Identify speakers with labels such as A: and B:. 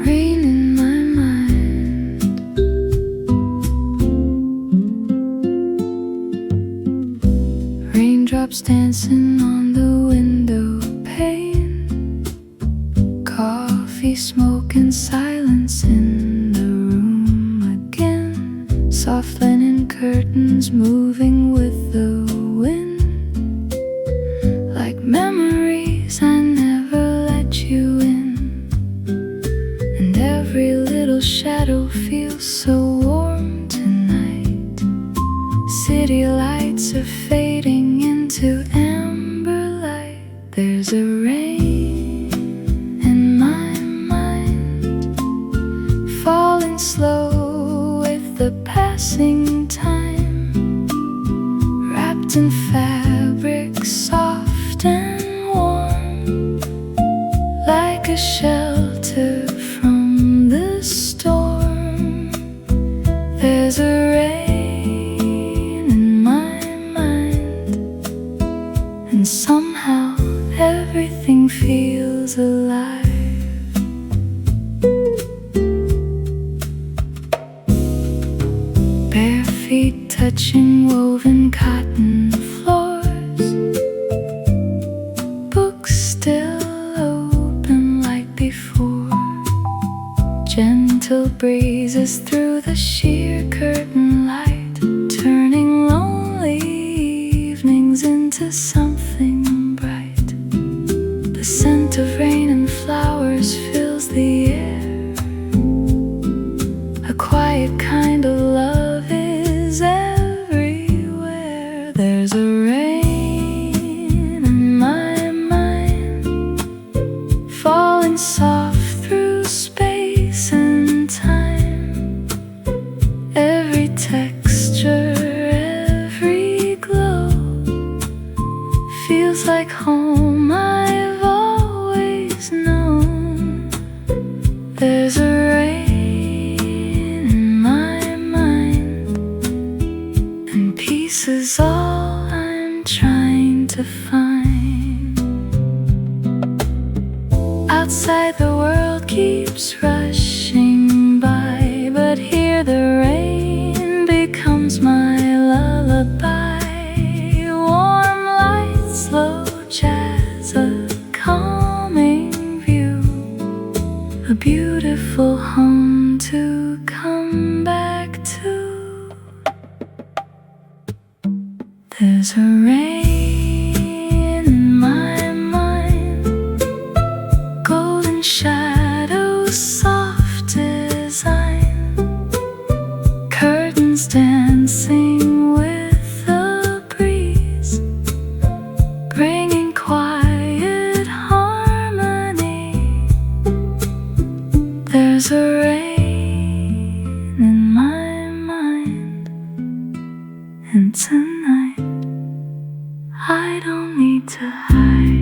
A: Rain in my mind, raindrops dancing on the window pane, coffee smoke and silence in the room again, soft linen curtains moving with the wind, like memories I never let you in. And every little shadow feels so warm tonight. City lights are fading into amber light. There's a rain in my mind, falling slow with the passing time, wrapped in fabric soft and warm, like a shelter from the storm. There's a rain in my mind, and somehow everything feels alive. Bare feet touching woven cotton floors, books still open like before, gentle breezes through the sheer curtain light, turning lonely evenings into something bright. The scent of rain and flowers fills the air, a quiet kind of love is everywhere. There's a rain in my mind, falling soft through space and time. Every texture, every glow feels like home I've always known. There's a rain in my mind, and peace is all I'm trying to find. Outside the world keeps rushing by, but here the rain becomes my lullaby. Warm lights, slow jazz, a calming view, a beautiful home to come back to. There's a rain in my mind, golden shadows, soft design, curtains dancing with the breeze, bringing quiet harmony. There's a rain in my mind, and tonight I don't need to hide.